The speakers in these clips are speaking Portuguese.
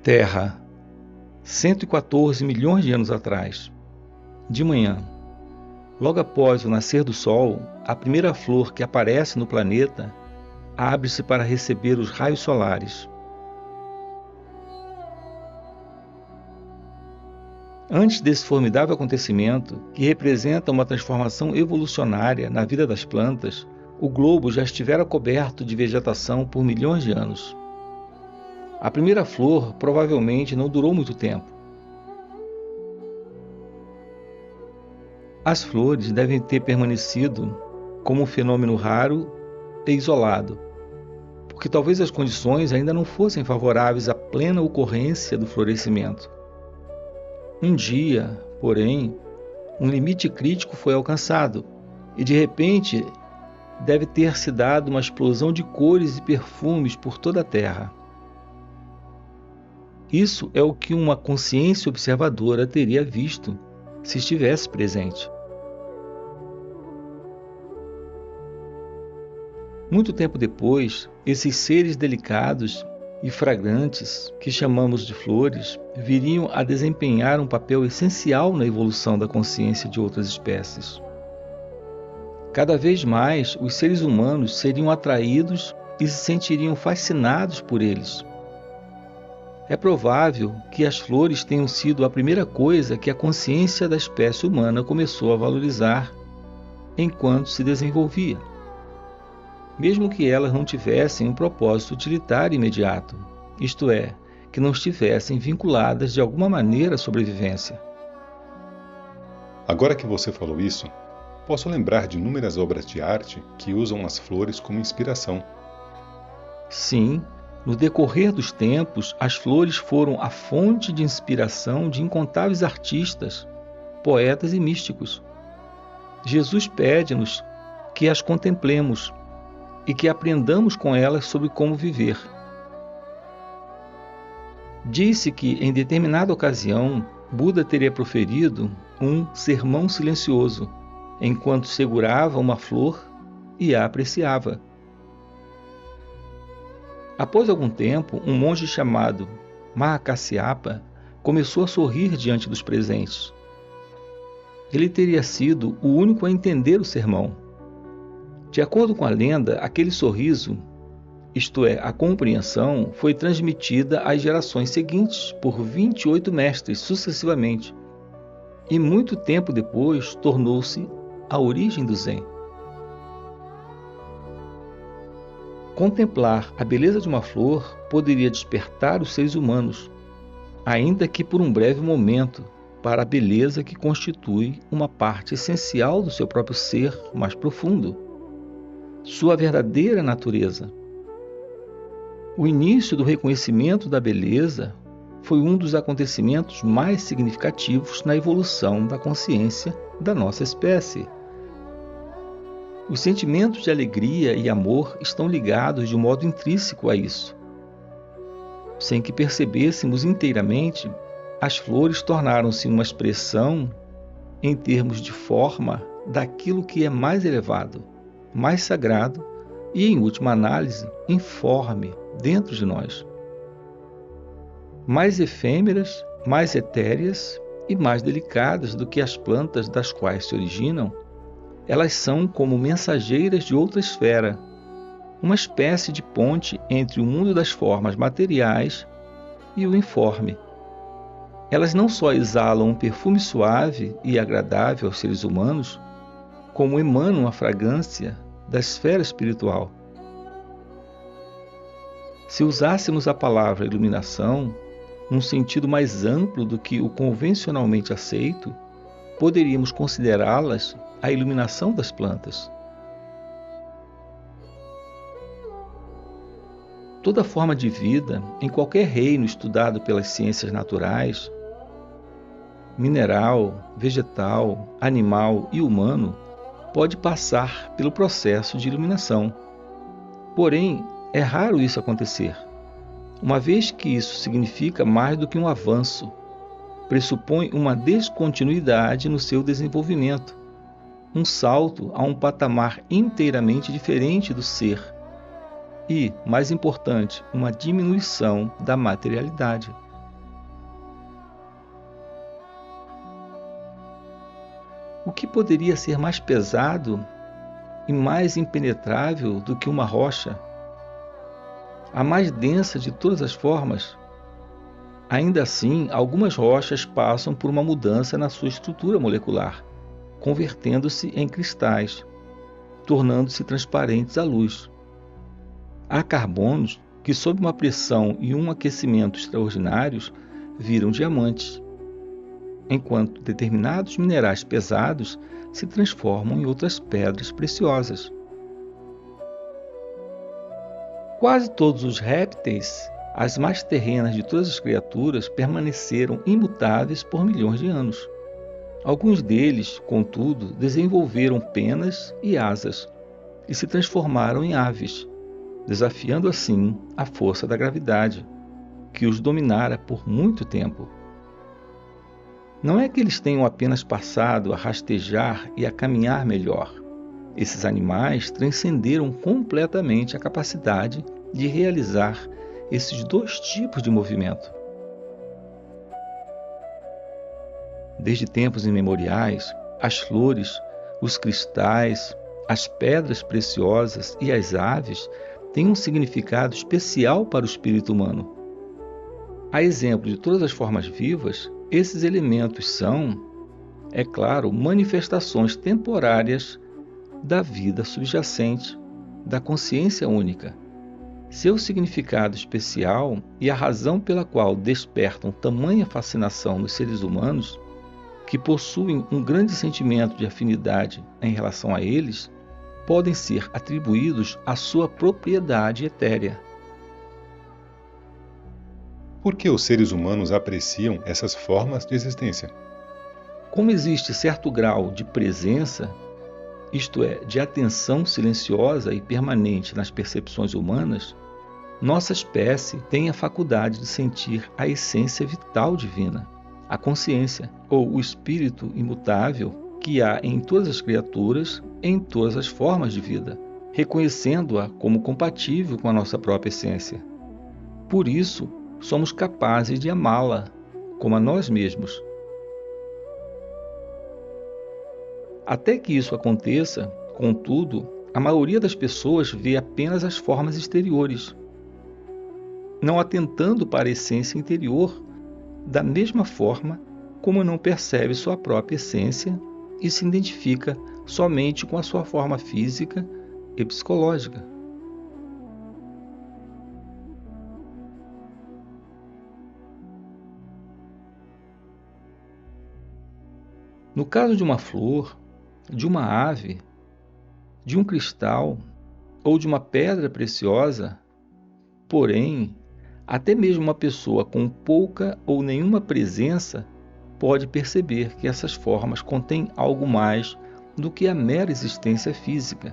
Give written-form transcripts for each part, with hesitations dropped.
Terra, 114 milhões de anos atrás. De manhã, logo após o nascer do Sol, a primeira flor que aparece no planeta abre-se para receber os raios solares. Antes desse formidável acontecimento, que representa uma transformação evolucionária na vida das plantas, o globo já estivera coberto de vegetação por milhões de anos. A primeira flor provavelmente não durou muito tempo. As flores devem ter permanecido como um fenômeno raro e isolado, porque talvez as condições ainda não fossem favoráveis à plena ocorrência do florescimento. Um dia, porém, um limite crítico foi alcançado e, de repente, deve ter se dado uma explosão de cores e perfumes por toda a Terra. Isso é o que uma consciência observadora teria visto se estivesse presente. Muito tempo depois, esses seres delicados e fragrantes, que chamamos de flores, viriam a desempenhar um papel essencial na evolução da consciência de outras espécies. Cada vez mais, os seres humanos seriam atraídos e se sentiriam fascinados por eles. É provável que as flores tenham sido a primeira coisa que a consciência da espécie humana começou a valorizar enquanto se desenvolvia, mesmo que elas não tivessem um propósito utilitário imediato, isto é, que não estivessem vinculadas de alguma maneira à sobrevivência. Agora que você falou isso, posso lembrar de inúmeras obras de arte que usam as flores como inspiração. Sim, no decorrer dos tempos, as flores foram a fonte de inspiração de incontáveis artistas, poetas e místicos. Jesus pede-nos que as contemplemos e que aprendamos com elas sobre como viver. Disse que, em determinada ocasião, Buda teria proferido um sermão silencioso, enquanto segurava uma flor e a apreciava. Após algum tempo, um monge chamado Mahakasyapa começou a sorrir diante dos presentes. Ele teria sido o único a entender o sermão. De acordo com a lenda, aquele sorriso, isto é, a compreensão, foi transmitida às gerações seguintes por 28 mestres sucessivamente, e muito tempo depois tornou-se a origem do Zen. Contemplar a beleza de uma flor poderia despertar os seres humanos, ainda que por um breve momento, para a beleza que constitui uma parte essencial do seu próprio ser mais profundo, sua verdadeira natureza. O início do reconhecimento da beleza foi um dos acontecimentos mais significativos na evolução da consciência da nossa espécie. Os sentimentos de alegria e amor estão ligados de um modo intrínseco a isso. Sem que percebêssemos inteiramente, as flores tornaram-se uma expressão, em termos de forma, daquilo que é mais elevado, mais sagrado e, em última análise, informe dentro de nós. Mais efêmeras, mais etéreas e mais delicadas do que as plantas das quais se originam, elas são como mensageiras de outra esfera, uma espécie de ponte entre o mundo das formas materiais e o informe. Elas não só exalam um perfume suave e agradável aos seres humanos, como emanam a fragrância da esfera espiritual. Se usássemos a palavra iluminação num sentido mais amplo do que o convencionalmente aceito, poderíamos considerá-las a iluminação das plantas. Toda forma de vida, em qualquer reino estudado pelas ciências naturais, mineral, vegetal, animal e humano, pode passar pelo processo de iluminação. Porém, é raro isso acontecer, uma vez que isso significa mais do que um avanço, pressupõe uma descontinuidade no seu desenvolvimento, um salto a um patamar inteiramente diferente do ser e, mais importante, uma diminuição da materialidade. O que poderia ser mais pesado e mais impenetrável do que uma rocha? A mais densa de todas as formas? Ainda assim, algumas rochas passam por uma mudança na sua estrutura molecular, convertendo-se em cristais, tornando-se transparentes à luz. Há carbonos que, sob uma pressão e um aquecimento extraordinários, viram diamantes, enquanto determinados minerais pesados se transformam em outras pedras preciosas. Quase todos os répteis, as mais terrenas de todas as criaturas, permaneceram imutáveis por milhões de anos. Alguns deles, contudo, desenvolveram penas e asas e se transformaram em aves, desafiando assim a força da gravidade, que os dominara por muito tempo. Não é que eles tenham apenas passado a rastejar e a caminhar melhor. Esses animais transcenderam completamente a capacidade de realizar esses dois tipos de movimento. Desde tempos imemoriais, as flores, os cristais, as pedras preciosas e as aves têm um significado especial para o espírito humano. A exemplo de todas as formas vivas, esses elementos são, é claro, manifestações temporárias da vida subjacente, da consciência única. Seu significado especial e a razão pela qual despertam tamanha fascinação nos seres humanos, que possuem um grande sentimento de afinidade em relação a eles, podem ser atribuídos à sua propriedade etérea. Por que os seres humanos apreciam essas formas de existência? Como existe certo grau de presença, isto é, de atenção silenciosa e permanente nas percepções humanas, nossa espécie tem a faculdade de sentir a essência vital divina, a consciência, ou o espírito imutável que há em todas as criaturas, em todas as formas de vida, reconhecendo-a como compatível com a nossa própria essência. Por isso, somos capazes de amá-la como a nós mesmos. Até que isso aconteça, contudo, a maioria das pessoas vê apenas as formas exteriores, não atentando para a essência interior, da mesma forma como não percebe sua própria essência e se identifica somente com a sua forma física e psicológica. No caso de uma flor, de uma ave, de um cristal ou de uma pedra preciosa, porém, até mesmo uma pessoa com pouca ou nenhuma presença pode perceber que essas formas contêm algo mais do que a mera existência física,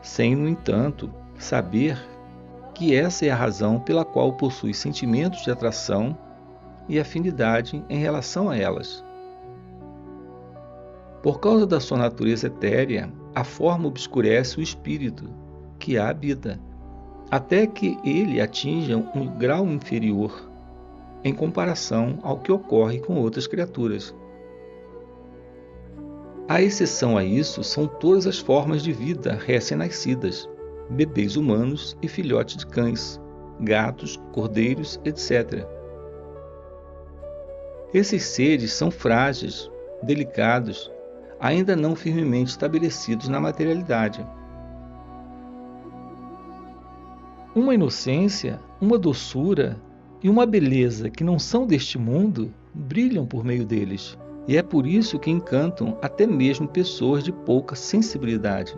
sem, no entanto, saber que essa é a razão pela qual possui sentimentos de atração e afinidade em relação a elas. Por causa da sua natureza etérea, a forma obscurece o espírito, que a habita, até que ele atinja um grau inferior em comparação ao que ocorre com outras criaturas. A exceção a isso são todas as formas de vida recém-nascidas, bebês humanos e filhotes de cães, gatos, cordeiros, etc. Esses seres são frágeis, delicados, ainda não firmemente estabelecidos na materialidade. Uma inocência, uma doçura e uma beleza que não são deste mundo brilham por meio deles, e é por isso que encantam até mesmo pessoas de pouca sensibilidade.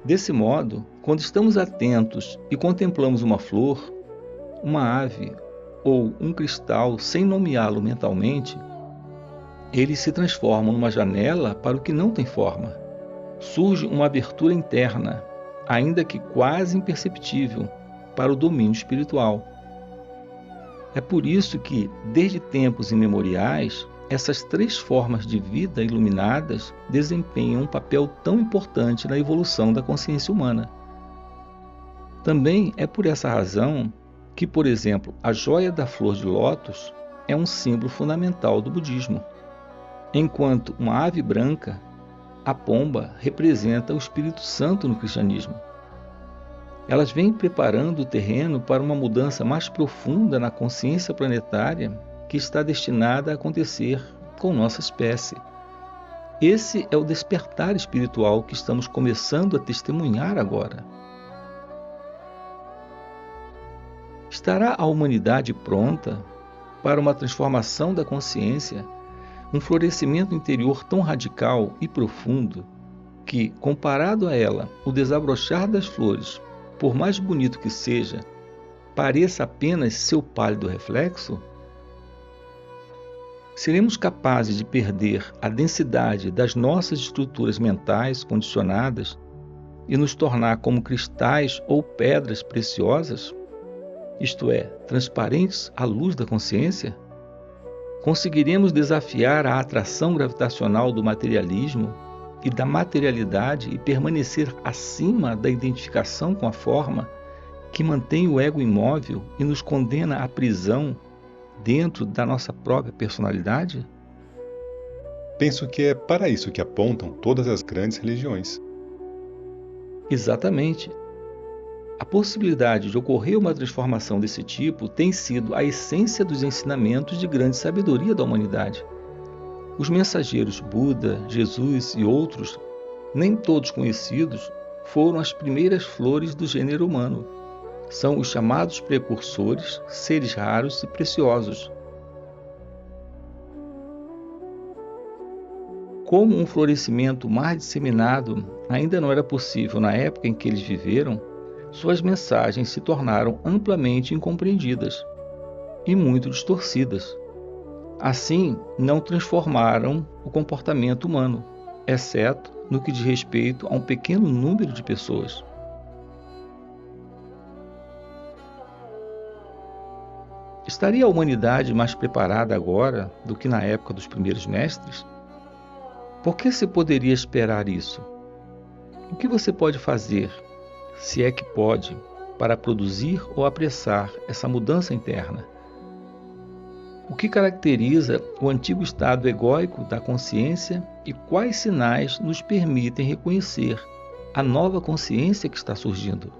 Desse modo, quando estamos atentos e contemplamos uma flor, uma ave ou um cristal sem nomeá-lo mentalmente, eles se transformam numa janela para o que não tem forma. Surge uma abertura interna, ainda que quase imperceptível, para o domínio espiritual. É por isso que, desde tempos imemoriais, essas três formas de vida iluminadas desempenham um papel tão importante na evolução da consciência humana. Também é por essa razão que, por exemplo, a joia da flor de lótus é um símbolo fundamental do budismo. Enquanto uma ave branca, a pomba representa o Espírito Santo no cristianismo. Elas vêm preparando o terreno para uma mudança mais profunda na consciência planetária que está destinada a acontecer com nossa espécie. Esse é o despertar espiritual que estamos começando a testemunhar agora. Estará a humanidade pronta para uma transformação da consciência, um florescimento interior tão radical e profundo que, comparado a ela, o desabrochar das flores, por mais bonito que seja, pareça apenas seu pálido reflexo? Seremos capazes de perder a densidade das nossas estruturas mentais condicionadas e nos tornar como cristais ou pedras preciosas, isto é, transparentes à luz da consciência? Conseguiremos desafiar a atração gravitacional do materialismo e da materialidade e permanecer acima da identificação com a forma que mantém o ego imóvel e nos condena à prisão dentro da nossa própria personalidade? Penso que é para isso que apontam todas as grandes religiões. Exatamente. A possibilidade de ocorrer uma transformação desse tipo tem sido a essência dos ensinamentos de grande sabedoria da humanidade. Os mensageiros Buda, Jesus e outros, nem todos conhecidos, foram as primeiras flores do gênero humano. São os chamados precursores, seres raros e preciosos. Como um florescimento mais disseminado ainda não era possível na época em que eles viveram, suas mensagens se tornaram amplamente incompreendidas e muito distorcidas. Assim, não transformaram o comportamento humano, exceto no que diz respeito a um pequeno número de pessoas. Estaria a humanidade mais preparada agora do que na época dos primeiros mestres? Por que se poderia esperar isso? O que você pode fazer, se é que pode, para produzir ou apressar essa mudança interna? O que caracteriza o antigo estado egóico da consciência e quais sinais nos permitem reconhecer a nova consciência que está surgindo?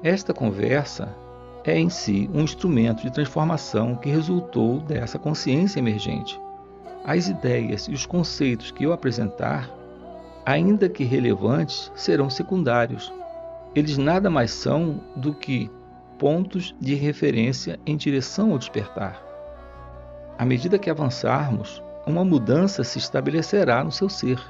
Esta conversa é em si um instrumento de transformação que resultou dessa consciência emergente. As ideias e os conceitos que eu apresentar, ainda que relevantes, serão secundários. Eles nada mais são do que pontos de referência em direção ao despertar. À medida que avançarmos, uma mudança se estabelecerá no seu ser.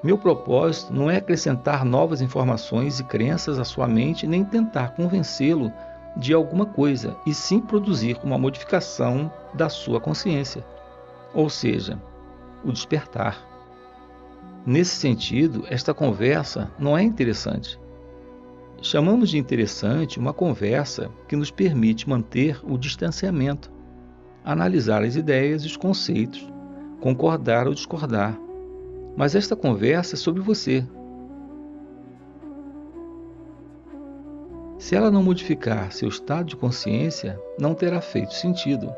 Meu propósito não é acrescentar novas informações e crenças à sua mente, nem tentar convencê-lo de alguma coisa, e sim produzir uma modificação da sua consciência, ou seja, o despertar. Nesse sentido, esta conversa não é interessante. Chamamos de interessante uma conversa que nos permite manter o distanciamento, analisar as ideias e os conceitos, concordar ou discordar. Mas esta conversa é sobre você. Se ela não modificar seu estado de consciência, não terá feito sentido.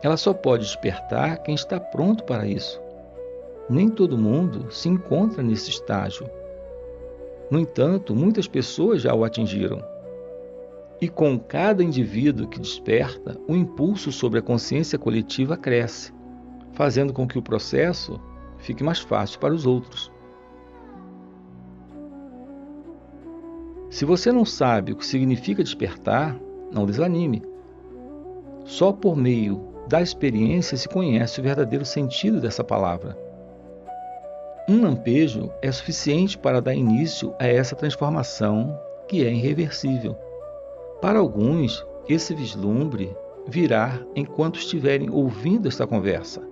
Ela só pode despertar quem está pronto para isso. Nem todo mundo se encontra nesse estágio. No entanto, muitas pessoas já o atingiram. E com cada indivíduo que desperta, o impulso sobre a consciência coletiva cresce, fazendo com que o processo fique mais fácil para os outros. Se você não sabe o que significa despertar, não desanime. Só por meio da experiência se conhece o verdadeiro sentido dessa palavra. Um lampejo é suficiente para dar início a essa transformação que é irreversível. Para alguns, esse vislumbre virá enquanto estiverem ouvindo esta conversa.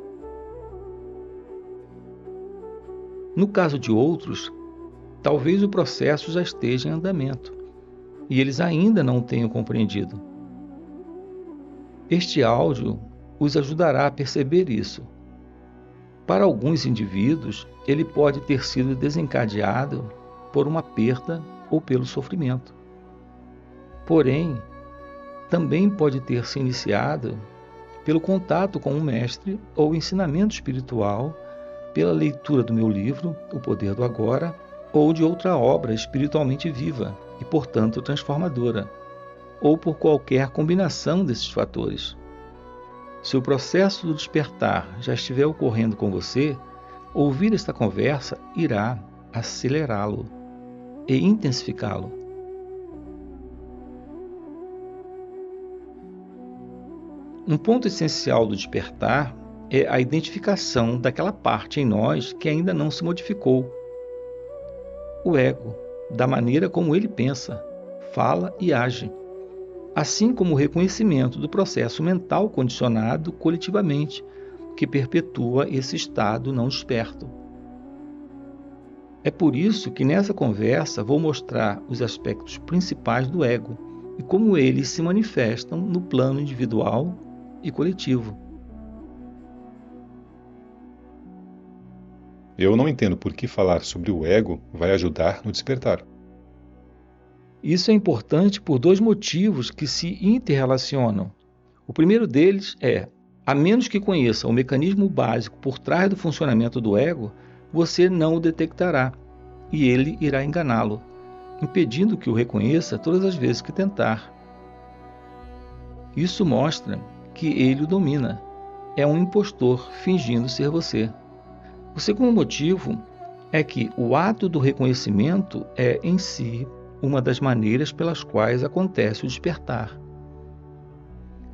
No caso de outros, talvez o processo já esteja em andamento e eles ainda não tenham compreendido. Este áudio os ajudará a perceber isso. Para alguns indivíduos, ele pode ter sido desencadeado por uma perda ou pelo sofrimento. Porém, também pode ter se iniciado pelo contato com um mestre ou ensinamento espiritual, pela leitura do meu livro, O Poder do Agora, ou de outra obra espiritualmente viva e, portanto, transformadora, ou por qualquer combinação desses fatores. Se o processo do despertar já estiver ocorrendo com você, ouvir esta conversa irá acelerá-lo e intensificá-lo. Um ponto essencial do despertar é a identificação daquela parte em nós que ainda não se modificou. O ego, da maneira como ele pensa, fala e age, assim como o reconhecimento do processo mental condicionado coletivamente, que perpetua esse estado não desperto. É por isso que nessa conversa vou mostrar os aspectos principais do ego e como eles se manifestam no plano individual e coletivo. Eu não entendo por que falar sobre o ego vai ajudar no despertar. Isso é importante por dois motivos que se interrelacionam. O primeiro deles é, a menos que conheça o mecanismo básico por trás do funcionamento do ego, você não o detectará e ele irá enganá-lo, impedindo que o reconheça todas as vezes que tentar. Isso mostra que ele o domina. É um impostor fingindo ser você. O segundo motivo é que o ato do reconhecimento é, em si, uma das maneiras pelas quais acontece o despertar.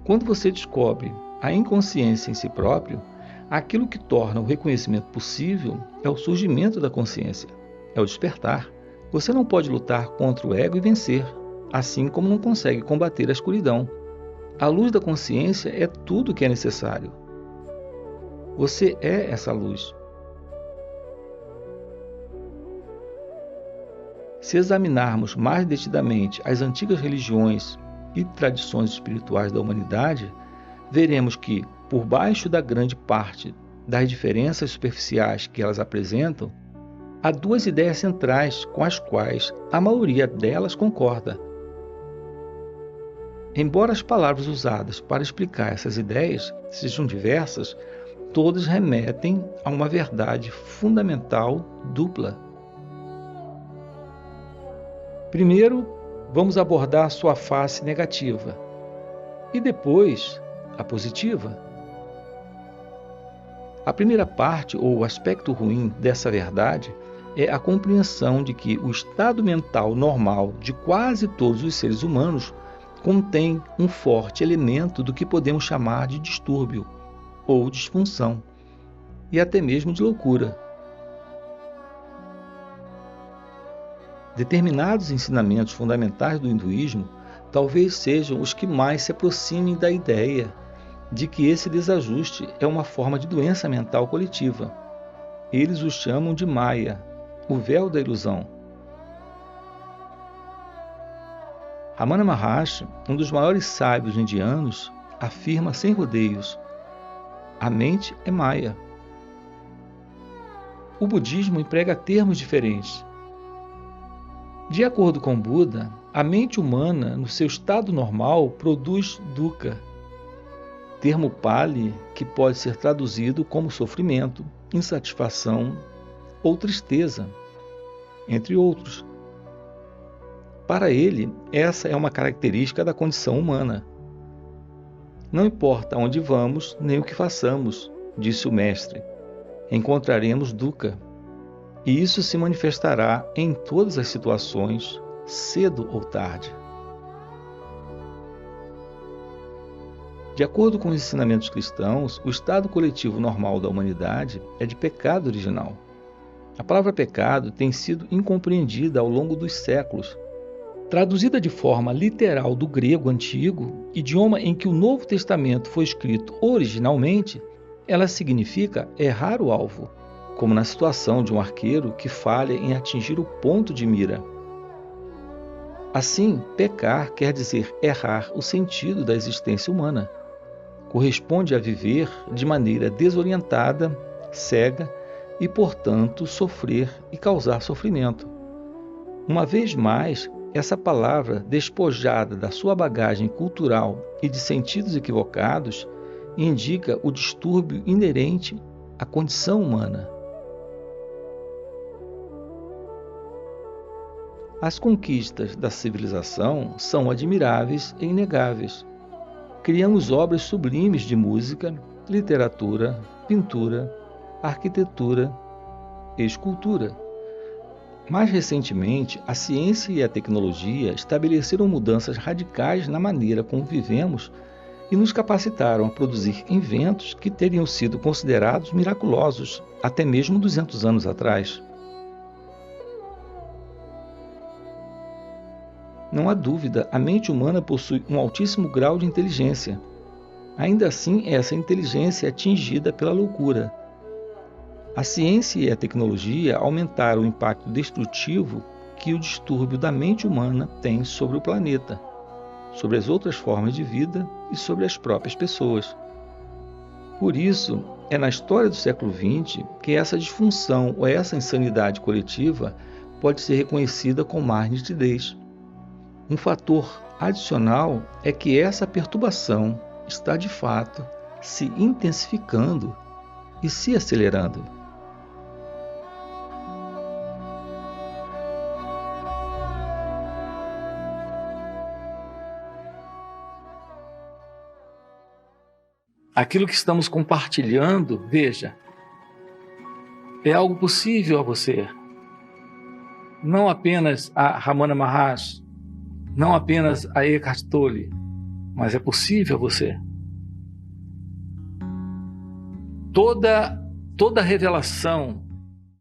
Quando você descobre a inconsciência em si próprio, aquilo que torna o reconhecimento possível é o surgimento da consciência, é o despertar. Você não pode lutar contra o ego e vencer, assim como não consegue combater a escuridão. A luz da consciência é tudo o que é necessário. Você é essa luz. Se examinarmos mais detidamente as antigas religiões e tradições espirituais da humanidade, veremos que, por baixo da grande parte das diferenças superficiais que elas apresentam, há duas ideias centrais com as quais a maioria delas concorda. Embora as palavras usadas para explicar essas ideias sejam diversas, todas remetem a uma verdade fundamental dupla. Primeiro, vamos abordar sua face negativa e depois a positiva. A primeira parte, ou o aspecto ruim dessa verdade, é a compreensão de que o estado mental normal de quase todos os seres humanos contém um forte elemento do que podemos chamar de distúrbio ou disfunção, e até mesmo de loucura. Determinados ensinamentos fundamentais do hinduísmo talvez sejam os que mais se aproximem da ideia de que esse desajuste é uma forma de doença mental coletiva. Eles o chamam de Maya, o véu da ilusão. Ramana Maharshi, um dos maiores sábios indianos, afirma sem rodeios: a mente é Maya. O budismo emprega termos diferentes. De acordo com Buda, a mente humana, no seu estado normal, produz dukkha, termo Pali que pode ser traduzido como sofrimento, insatisfação ou tristeza, entre outros. Para ele, essa é uma característica da condição humana. Não importa onde vamos nem o que façamos, disse o mestre, encontraremos dukkha. E isso se manifestará em todas as situações, cedo ou tarde. De acordo com os ensinamentos cristãos, o estado coletivo normal da humanidade é de pecado original. A palavra pecado tem sido incompreendida ao longo dos séculos. Traduzida de forma literal do grego antigo, idioma em que o Novo Testamento foi escrito originalmente, ela significa errar o alvo, como na situação de um arqueiro que falha em atingir o ponto de mira. Assim, pecar quer dizer errar o sentido da existência humana. Corresponde a viver de maneira desorientada, cega e, portanto, sofrer e causar sofrimento. Uma vez mais, essa palavra, despojada da sua bagagem cultural e de sentidos equivocados, indica o distúrbio inerente à condição humana. As conquistas da civilização são admiráveis e inegáveis. Criamos obras sublimes de música, literatura, pintura, arquitetura e escultura. Mais recentemente, a ciência e a tecnologia estabeleceram mudanças radicais na maneira como vivemos e nos capacitaram a produzir inventos que teriam sido considerados miraculosos até mesmo 200 anos atrás. Não há dúvida, a mente humana possui um altíssimo grau de inteligência. Ainda assim, essa inteligência é atingida pela loucura. A ciência e a tecnologia aumentaram o impacto destrutivo que o distúrbio da mente humana tem sobre o planeta, sobre as outras formas de vida e sobre as próprias pessoas. Por isso, é na história do século XX que essa disfunção ou essa insanidade coletiva pode ser reconhecida com mais nitidez. Um fator adicional é que essa perturbação está de fato se intensificando e se acelerando. Aquilo que estamos compartilhando, veja, é algo possível a você. Não apenas a Ramana Maharshi, não apenas a Eckhart Tolle, mas é possível a você. Toda revelação